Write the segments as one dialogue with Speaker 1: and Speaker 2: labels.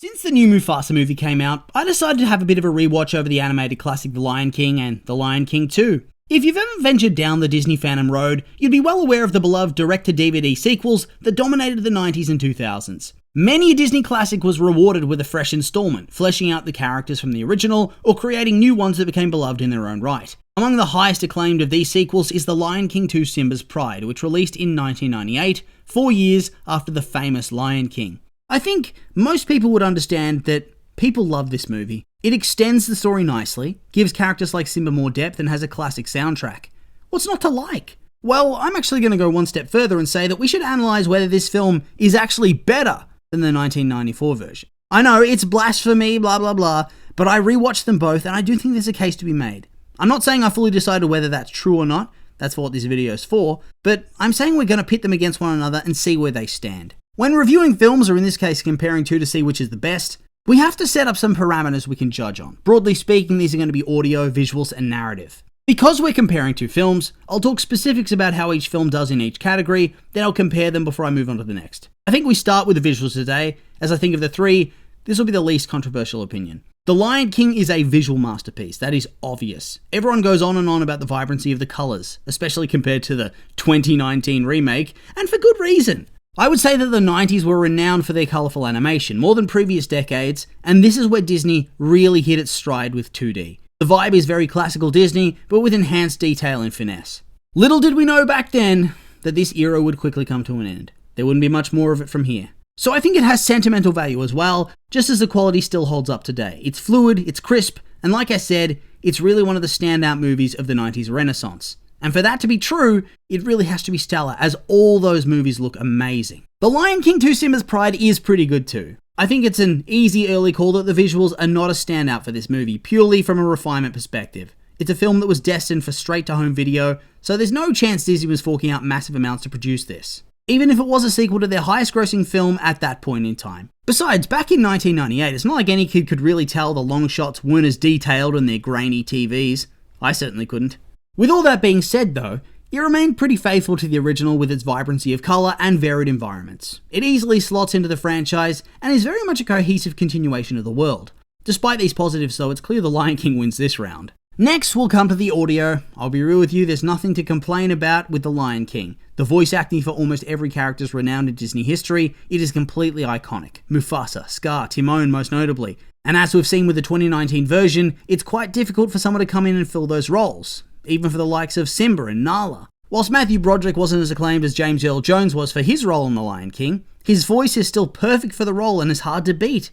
Speaker 1: Since the new Mufasa movie came out, I decided to have a bit of a rewatch over the animated classic The Lion King and The Lion King 2. If you've ever ventured down the Disney fandom road, you'd be well aware of the beloved direct-to-DVD sequels that dominated the 90s and 2000s. Many a Disney classic was rewarded with a fresh installment, fleshing out the characters from the original or creating new ones that became beloved in their own right. Among the highest acclaimed of these sequels is The Lion King 2 Simba's Pride, which released in 1998, 4 years after the famous Lion King. I think most people would understand that people love this movie. It extends the story nicely, gives characters like Simba more depth, and has a classic soundtrack. What's not to like? Well, I'm actually going to go one step further and say that we should analyse whether this film is actually better than the 1994 version. I know, it's blasphemy, blah blah blah, but I rewatched them both and I do think there's a case to be made. I'm not saying I fully decided whether that's true or not, that's what this video is for, but I'm saying we're going to pit them against one another and see where they stand. When reviewing films, or in this case comparing two to see which is the best, we have to set up some parameters we can judge on. Broadly speaking, these are going to be audio, visuals, and narrative. Because we're comparing two films, I'll talk specifics about how each film does in each category, then I'll compare them before I move on to the next. I think we start with the visuals today, as I think of the three, this will be the least controversial opinion. The Lion King is a visual masterpiece, that is obvious. Everyone goes on and on about the vibrancy of the colours, especially compared to the 2019 remake, and for good reason. I would say that the 90s were renowned for their colourful animation, more than previous decades, and this is where Disney really hit its stride with 2D. The vibe is very classical Disney, but with enhanced detail and finesse. Little did we know back then that this era would quickly come to an end. There wouldn't be much more of it from here. So I think it has sentimental value as well, just as the quality still holds up today. It's fluid, it's crisp, and like I said, it's really one of the standout movies of the 90s Renaissance. And for that to be true, it really has to be stellar, as all those movies look amazing. The Lion King 2 Simba's Pride is pretty good too. I think it's an easy early call that the visuals are not a standout for this movie, purely from a refinement perspective. It's a film that was destined for straight-to-home video, so there's no chance Disney was forking out massive amounts to produce this, even if it was a sequel to their highest-grossing film at that point in time. Besides, back in 1998, it's not like any kid could really tell the long shots weren't as detailed on their grainy TVs. I certainly couldn't. With all that being said though, it remained pretty faithful to the original with its vibrancy of colour and varied environments. It easily slots into the franchise and is very much a cohesive continuation of the world. Despite these positives though, it's clear The Lion King wins this round. Next, we'll come to the audio. I'll be real with you, there's nothing to complain about with The Lion King. The voice acting for almost every character is renowned in Disney history. It is completely iconic. Mufasa, Scar, Timon most notably. And as we've seen with the 2019 version, it's quite difficult for someone to come in and fill those roles, even for the likes of Simba and Nala. Whilst Matthew Broderick wasn't as acclaimed as James Earl Jones was for his role in The Lion King, his voice is still perfect for the role and is hard to beat.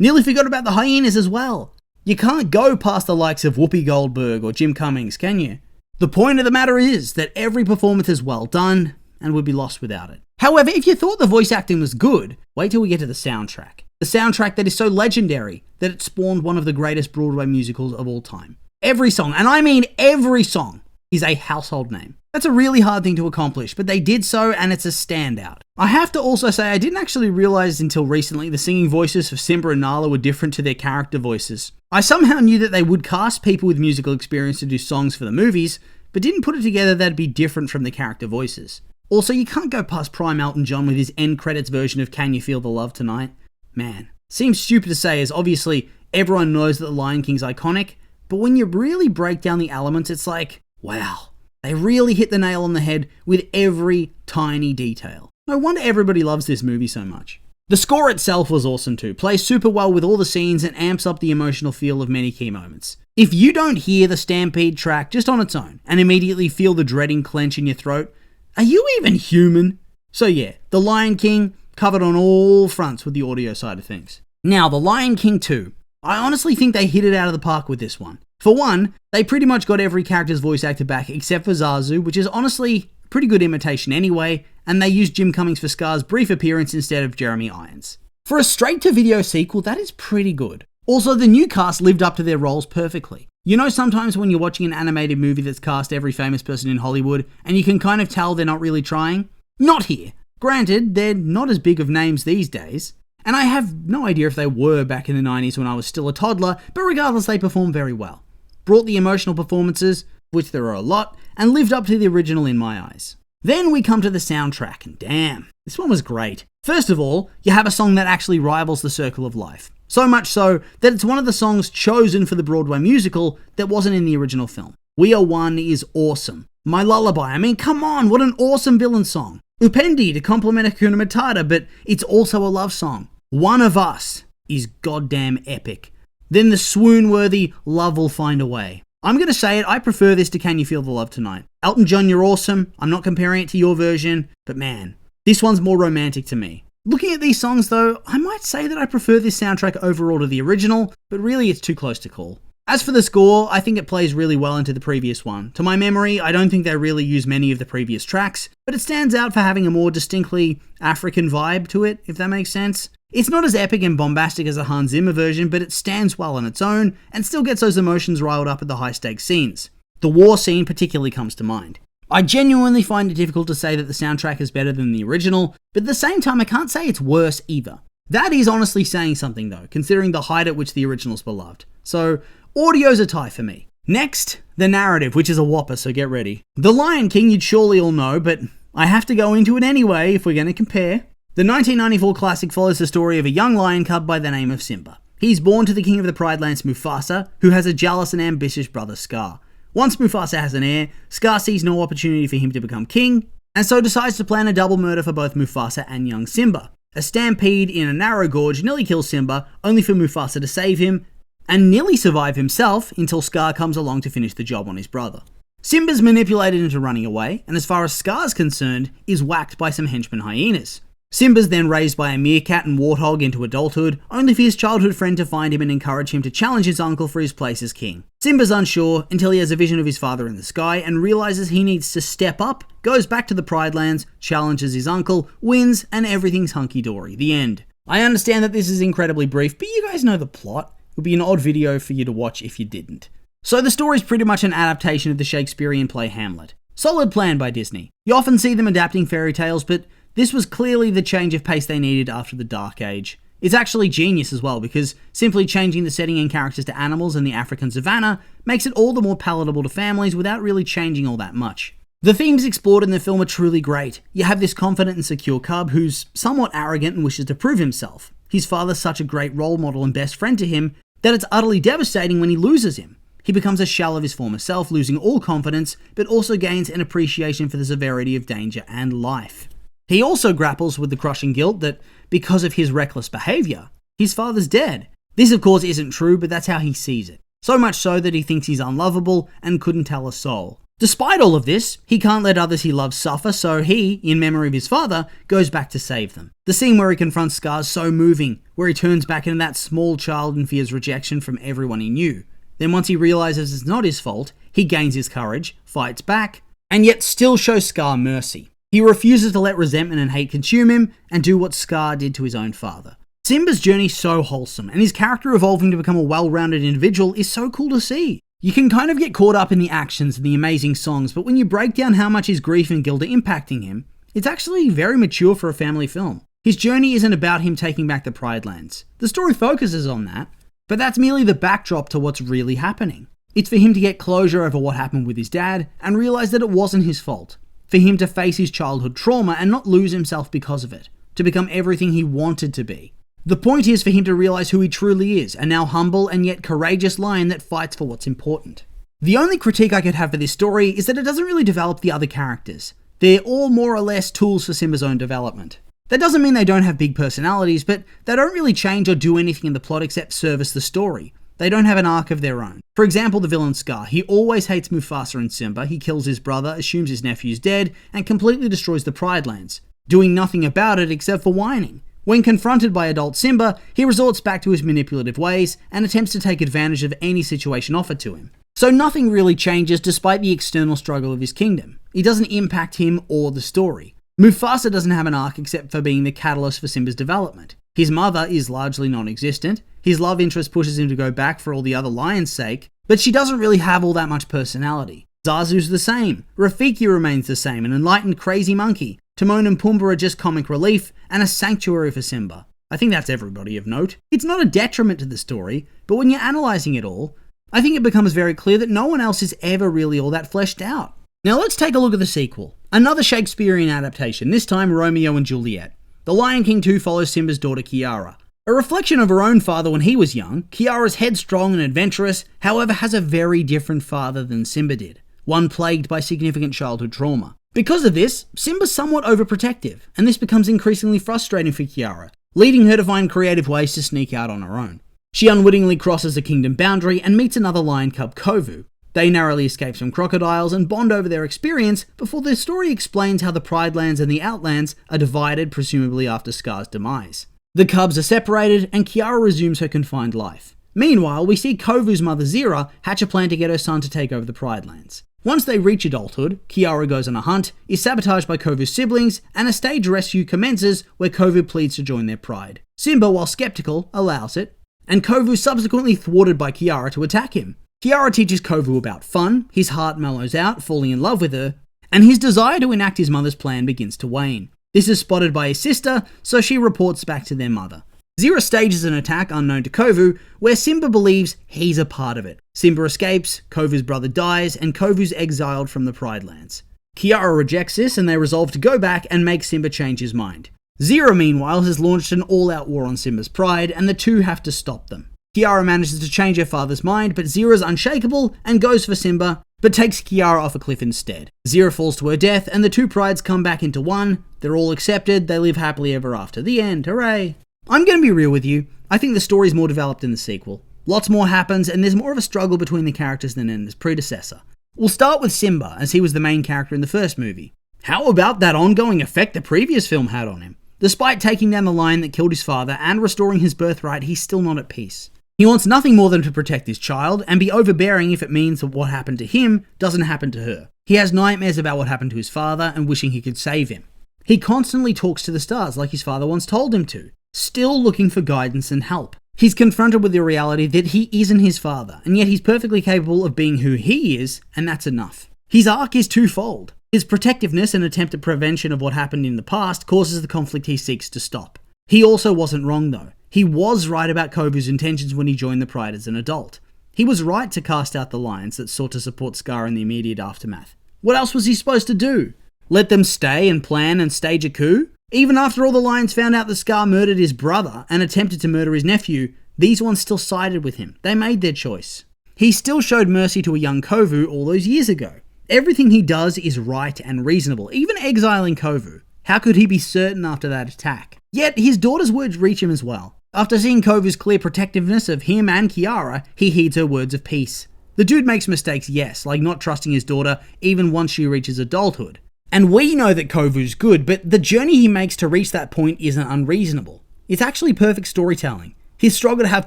Speaker 1: Nearly forgot about the hyenas as well. You can't go past the likes of Whoopi Goldberg or Jim Cummings, can you? The point of the matter is that every performance is well done and would be lost without it. However, if you thought the voice acting was good, wait till we get to the soundtrack. The soundtrack that is so legendary that it spawned one of the greatest Broadway musicals of all time. Every song, and I mean every song, is a household name. That's a really hard thing to accomplish, but they did so and it's a standout. I have to also say I didn't actually realise until recently the singing voices for Simba and Nala were different to their character voices. I somehow knew that they would cast people with musical experience to do songs for the movies, but didn't put it together that it'd be different from the character voices. Also, you can't go past prime Elton John with his end credits version of Can You Feel the Love Tonight? Man, seems stupid to say as obviously everyone knows that The Lion King's iconic, but when you really break down the elements, it's like, wow, they really hit the nail on the head with every tiny detail. No wonder everybody loves this movie so much. The score itself was awesome too, plays super well with all the scenes and amps up the emotional feel of many key moments. If you don't hear the Stampede track just on its own and immediately feel the dreading clench in your throat, are you even human? So yeah, The Lion King covered on all fronts with the audio side of things. Now, The Lion King 2. I honestly think they hit it out of the park with this one. For one, they pretty much got every character's voice actor back except for Zazu, which is honestly a pretty good imitation anyway, and they used Jim Cummings for Scar's brief appearance instead of Jeremy Irons. For a straight-to-video sequel, that is pretty good. Also, the new cast lived up to their roles perfectly. You know, sometimes when you're watching an animated movie that's cast every famous person in Hollywood, and you can kind of tell they're not really trying? Not here. Granted, they're not as big of names these days, and I have no idea if they were back in the 90s when I was still a toddler, but regardless, they performed very well. Brought the emotional performances, which there are a lot, and lived up to the original in my eyes. Then we come to the soundtrack, and damn, this one was great. First of all, you have a song that actually rivals The Circle of Life. So much so that it's one of the songs chosen for the Broadway musical that wasn't in the original film. We Are One is awesome. My Lullaby, I mean, come on, what an awesome villain song. Upendi to compliment Hakuna Matata, but it's also a love song. One of Us is goddamn epic. Then the swoon-worthy Love Will Find a Way. I'm going to say it, I prefer this to Can You Feel the Love Tonight. Elton John, you're awesome. I'm not comparing it to your version, but man, this one's more romantic to me. Looking at these songs though, I might say that I prefer this soundtrack overall to the original, but really it's too close to call. As for the score, I think it plays really well into the previous one. To my memory, I don't think they really use many of the previous tracks, but it stands out for having a more distinctly African vibe to it, if that makes sense. It's not as epic and bombastic as the Hans Zimmer version, but it stands well on its own, and still gets those emotions riled up at the high-stakes scenes. The war scene particularly comes to mind. I genuinely find it difficult to say that the soundtrack is better than the original, but at the same time I can't say it's worse either. That is honestly saying something though, considering the height at which the original's beloved. So, audio's a tie for me. Next, the narrative, which is a whopper, so get ready. The Lion King you'd surely all know, but I have to go into it anyway if we're going to compare. The 1994 classic follows the story of a young lion cub by the name of Simba. He's born to the king of the Pride Lands, Mufasa, who has a jealous and ambitious brother, Scar. Once Mufasa has an heir, Scar sees no opportunity for him to become king, and so decides to plan a double murder for both Mufasa and young Simba. A stampede in a narrow gorge nearly kills Simba, only for Mufasa to save him, and nearly survive himself until Scar comes along to finish the job on his brother. Simba's manipulated into running away, and as far as Scar's concerned, is whacked by some henchmen hyenas. Simba's then raised by a meerkat and warthog into adulthood, only for his childhood friend to find him and encourage him to challenge his uncle for his place as king. Simba's unsure until he has a vision of his father in the sky and realizes he needs to step up, goes back to the Pride Lands, challenges his uncle, wins, and everything's hunky-dory. The end. I understand that this is incredibly brief, but you guys know the plot. It would be an odd video for you to watch if you didn't. So the story's pretty much an adaptation of the Shakespearean play Hamlet. Solid plan by Disney. You often see them adapting fairy tales, but this was clearly the change of pace they needed after the Dark Age. It's actually genius as well, because simply changing the setting and characters to animals in the African savannah makes it all the more palatable to families without really changing all that much. The themes explored in the film are truly great. You have this confident and secure cub who's somewhat arrogant and wishes to prove himself. His father's such a great role model and best friend to him that it's utterly devastating when he loses him. He becomes a shell of his former self, losing all confidence, but also gains an appreciation for the severity of danger and life. He also grapples with the crushing guilt that, because of his reckless behaviour, his father's dead. This of course isn't true, but that's how he sees it. So much so that he thinks he's unlovable and couldn't tell a soul. Despite all of this, he can't let others he loves suffer, so he, in memory of his father, goes back to save them. The scene where he confronts Scar's so moving, where he turns back into that small child and fears rejection from everyone he knew. Then once he realises it's not his fault, he gains his courage, fights back, and yet still shows Scar mercy. He refuses to let resentment and hate consume him and do what Scar did to his own father. Simba's journey's so wholesome, and his character evolving to become a well-rounded individual is so cool to see. You can kind of get caught up in the actions and the amazing songs, but when you break down how much his grief and guilt are impacting him, it's actually very mature for a family film. His journey isn't about him taking back the Pride Lands. The story focuses on that, but that's merely the backdrop to what's really happening. It's for him to get closure over what happened with his dad and realize that it wasn't his fault. For him to face his childhood trauma and not lose himself because of it. To become everything he wanted to be. The point is for him to realize who he truly is, a now humble and yet courageous lion that fights for what's important. The only critique I could have for this story is that it doesn't really develop the other characters. They're all more or less tools for Simba's own development. That doesn't mean they don't have big personalities, but they don't really change or do anything in the plot except service the story. They don't have an arc of their own. For example, the villain Scar. He always hates Mufasa and Simba, he kills his brother, assumes his nephew's dead, and completely destroys the Pride Lands, doing nothing about it except for whining. When confronted by adult Simba, he resorts back to his manipulative ways and attempts to take advantage of any situation offered to him. So nothing really changes despite the external struggle of his kingdom. It doesn't impact him or the story. Mufasa doesn't have an arc except for being the catalyst for Simba's development. His mother is largely non-existent, his love interest pushes him to go back for all the other lions' sake, but she doesn't really have all that much personality. Zazu's the same, Rafiki remains the same, an enlightened crazy monkey, Timon and Pumbaa are just comic relief, and a sanctuary for Simba. I think that's everybody of note. It's not a detriment to the story, but when you're analysing it all, I think it becomes very clear that no one else is ever really all that fleshed out. Now let's take a look at the sequel. Another Shakespearean adaptation, this time Romeo and Juliet. The Lion King 2 follows Simba's daughter Kiara. A reflection of her own father when he was young, Kiara's headstrong and adventurous, however has a very different father than Simba did, one plagued by significant childhood trauma. Because of this, Simba's somewhat overprotective, and this becomes increasingly frustrating for Kiara, leading her to find creative ways to sneak out on her own. She unwittingly crosses a kingdom boundary and meets another lion cub, Kovu. They narrowly escape some crocodiles and bond over their experience before the story explains how the Pride Lands and the Outlands are divided, presumably after Scar's demise. The cubs are separated and Kiara resumes her confined life. Meanwhile, we see Kovu's mother Zira hatch a plan to get her son to take over the Pride Lands. Once they reach adulthood, Kiara goes on a hunt, is sabotaged by Kovu's siblings, and a stage rescue commences where Kovu pleads to join their pride. Simba, while skeptical, allows it, and Kovu subsequently thwarted by Kiara to attack him. Kiara teaches Kovu about fun, his heart mellows out, falling in love with her, and his desire to enact his mother's plan begins to wane. This is spotted by his sister, so she reports back to their mother. Zira stages an attack unknown to Kovu, where Simba believes he's a part of it. Simba escapes, Kovu's brother dies, and Kovu's exiled from the Pride Lands. Kiara rejects this, and they resolve to go back and make Simba change his mind. Zira, meanwhile, has launched an all-out war on Simba's pride, and the two have to stop them. Kiara manages to change her father's mind, but Zira's unshakable and goes for Simba, but takes Kiara off a cliff instead. Zira falls to her death, and the two prides come back into one. They're all accepted, they live happily ever after. The end, hooray! I'm going to be real with you. I think the story's more developed in the sequel. Lots more happens, and there's more of a struggle between the characters than in its predecessor. We'll start with Simba, as he was the main character in the first movie. How about that ongoing effect the previous film had on him? Despite taking down the lion that killed his father and restoring his birthright, he's still not at peace. He wants nothing more than to protect his child, and be overbearing if it means that what happened to him doesn't happen to her. He has nightmares about what happened to his father and wishing he could save him. He constantly talks to the stars like his father once told him to, still looking for guidance and help. He's confronted with the reality that he isn't his father, and yet he's perfectly capable of being who he is, and that's enough. His arc is twofold. His protectiveness and attempt at prevention of what happened in the past causes the conflict he seeks to stop. He also wasn't wrong though. He was right about Kovu's intentions when he joined the Pride as an adult. He was right to cast out the lions that sought to support Scar in the immediate aftermath. What else was he supposed to do? Let them stay and plan and stage a coup? Even after all the lions found out that Scar murdered his brother and attempted to murder his nephew, these ones still sided with him. They made their choice. He still showed mercy to a young Kovu all those years ago. Everything he does is right and reasonable, even exiling Kovu. How could he be certain after that attack? Yet his daughter's words reach him as well. After seeing Kovu's clear protectiveness of him and Kiara, he heeds her words of peace. The dude makes mistakes, yes, like not trusting his daughter even once she reaches adulthood. And we know that Kovu's good, but the journey he makes to reach that point isn't unreasonable. It's actually perfect storytelling. His struggle to have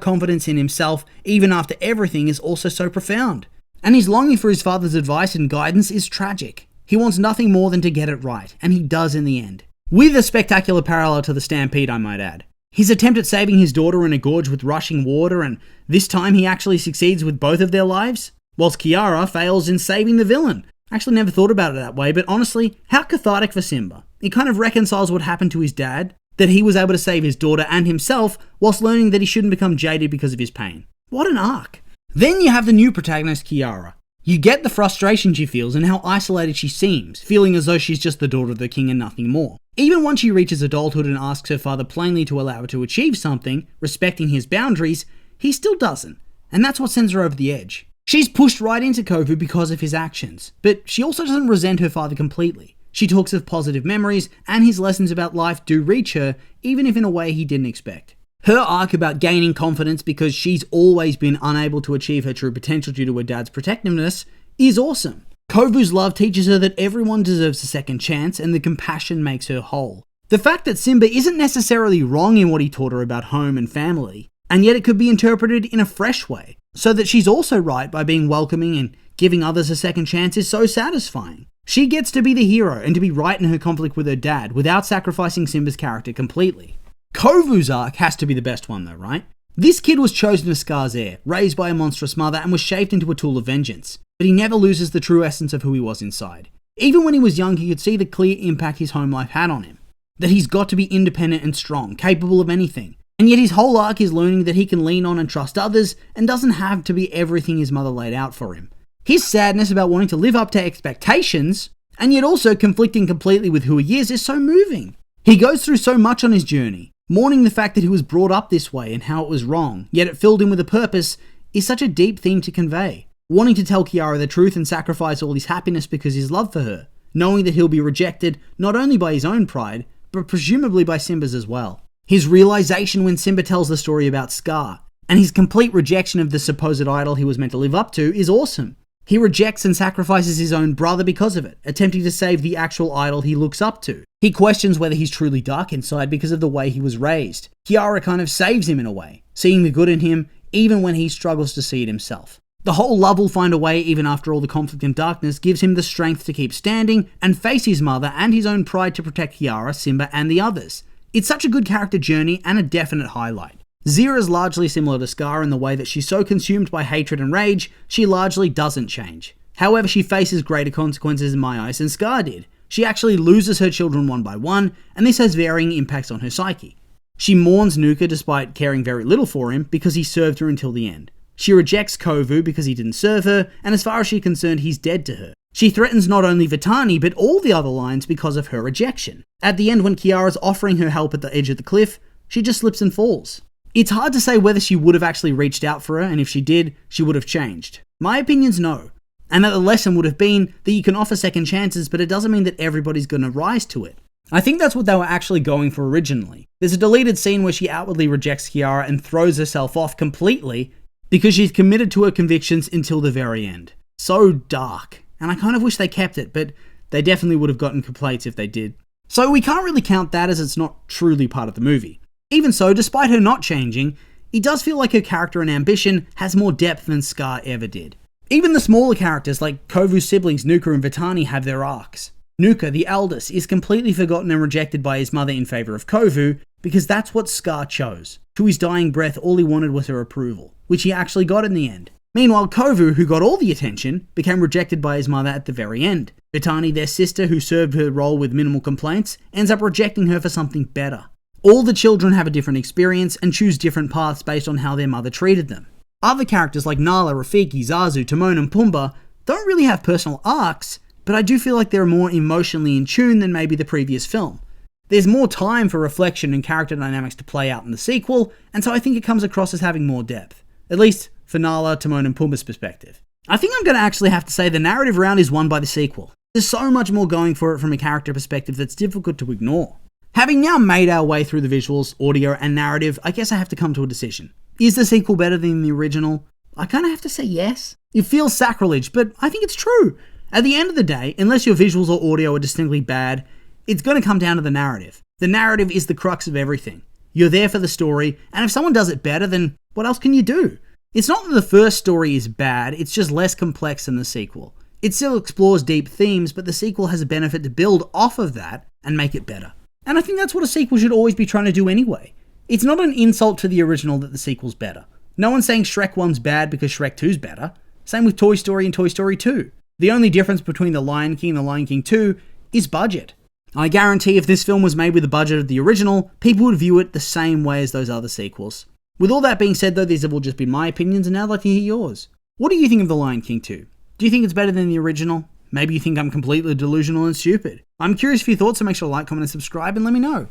Speaker 1: confidence in himself, even after everything, is also so profound. And his longing for his father's advice and guidance is tragic. He wants nothing more than to get it right, and he does in the end. With a spectacular parallel to the Stampede, I might add. His attempt at saving his daughter in a gorge with rushing water, and this time he actually succeeds with both of their lives, whilst Kiara fails in saving the villain. I actually never thought about it that way, but honestly, how cathartic for Simba. It kind of reconciles what happened to his dad, that he was able to save his daughter and himself, whilst learning that he shouldn't become jaded because of his pain. What an arc. Then you have the new protagonist, Kiara. You get the frustration she feels and how isolated she seems, feeling as though she's just the daughter of the king and nothing more. Even once she reaches adulthood and asks her father plainly to allow her to achieve something, respecting his boundaries, he still doesn't. And that's what sends her over the edge. She's pushed right into Kovu because of his actions, but she also doesn't resent her father completely. She talks of positive memories, and his lessons about life do reach her, even if in a way he didn't expect. Her arc about gaining confidence because she's always been unable to achieve her true potential due to her dad's protectiveness is awesome. Kovu's love teaches her that everyone deserves a second chance, and the compassion makes her whole. The fact that Simba isn't necessarily wrong in what he taught her about home and family, and yet it could be interpreted in a fresh way, so that she's also right by being welcoming and giving others a second chance is so satisfying. She gets to be the hero and to be right in her conflict with her dad without sacrificing Simba's character completely. Kovu's arc has to be the best one though, right? This kid was chosen as Scar's heir, raised by a monstrous mother, and was shaped into a tool of vengeance. But he never loses the true essence of who he was inside. Even when he was young, he could see the clear impact his home life had on him. That he's got to be independent and strong, capable of anything. And yet his whole arc is learning that he can lean on and trust others, and doesn't have to be everything his mother laid out for him. His sadness about wanting to live up to expectations and yet also conflicting completely with who he is so moving. He goes through so much on his journey. Mourning the fact that he was brought up this way and how it was wrong, yet it filled him with a purpose, is such a deep theme to convey. Wanting to tell Kiara the truth and sacrifice all his happiness because of his love for her, knowing that he'll be rejected not only by his own pride, but presumably by Simba's as well. His realization when Simba tells the story about Scar, and his complete rejection of the supposed idol he was meant to live up to, is awesome. He rejects and sacrifices his own brother because of it, attempting to save the actual idol he looks up to. He questions whether he's truly dark inside because of the way he was raised. Kiara kind of saves him in a way, seeing the good in him even when he struggles to see it himself. The whole love will find a way even after all the conflict and darkness gives him the strength to keep standing and face his mother and his own pride to protect Kiara, Simba and the others. It's such a good character journey and a definite highlight. Zira's largely similar to Scar in the way that she's so consumed by hatred and rage, she largely doesn't change. However, she faces greater consequences in my eyes than Scar did. She actually loses her children one by one, and this has varying impacts on her psyche. She mourns Nuka despite caring very little for him because he served her until the end. She rejects Kovu because he didn't serve her, and as far as she's concerned, he's dead to her. She threatens not only Vitani, but all the other lions because of her rejection. At the end, when Kiara's offering her help at the edge of the cliff, she just slips and falls. It's hard to say whether she would have actually reached out for her, and if she did, she would have changed. My opinion's no. And that the lesson would have been that you can offer second chances, but it doesn't mean that everybody's going to rise to it. I think that's what they were actually going for originally. There's a deleted scene where she outwardly rejects Kiara and throws herself off completely because she's committed to her convictions until the very end. So dark. And I kind of wish they kept it, but they definitely would have gotten complaints if they did. So we can't really count that as it's not truly part of the movie. Even so, despite her not changing, it does feel like her character and ambition has more depth than Scar ever did. Even the smaller characters like Kovu's siblings Nuka and Vitani have their arcs. Nuka, the eldest, is completely forgotten and rejected by his mother in favour of Kovu because that's what Scar chose. To his dying breath, all he wanted was her approval, which he actually got in the end. Meanwhile, Kovu, who got all the attention, became rejected by his mother at the very end. Vitani, their sister, who served her role with minimal complaints, ends up rejecting her for something better. All the children have a different experience and choose different paths based on how their mother treated them. Other characters like Nala, Rafiki, Zazu, Timon and Pumbaa don't really have personal arcs, but I do feel like they're more emotionally in tune than maybe the previous film. There's more time for reflection and character dynamics to play out in the sequel, and so I think it comes across as having more depth. At least for Nala, Timon and Pumbaa's perspective. I think I'm going to actually have to say the narrative round is won by the sequel. There's so much more going for it from a character perspective that's difficult to ignore. Having now made our way through the visuals, audio, and narrative, I guess I have to come to a decision. Is the sequel better than the original? I kind of have to say yes. It feels sacrilege, but I think it's true. At the end of the day, unless your visuals or audio are distinctly bad, it's going to come down to the narrative. The narrative is the crux of everything. You're there for the story, and if someone does it better, then what else can you do? It's not that the first story is bad, it's just less complex than the sequel. It still explores deep themes, but the sequel has a benefit to build off of that and make it better. And I think that's what a sequel should always be trying to do anyway. It's not an insult to the original that the sequel's better. No one's saying Shrek 1's bad because Shrek 2's better. Same with Toy Story and Toy Story 2. The only difference between The Lion King and The Lion King 2 is budget. I guarantee if this film was made with the budget of the original, people would view it the same way as those other sequels. With all that being said though, these have all just been my opinions, and now I'd like to hear yours. What do you think of The Lion King 2? Do you think it's better than the original? Maybe you think I'm completely delusional and stupid. I'm curious for your thoughts, so make sure to like, comment and subscribe and let me know.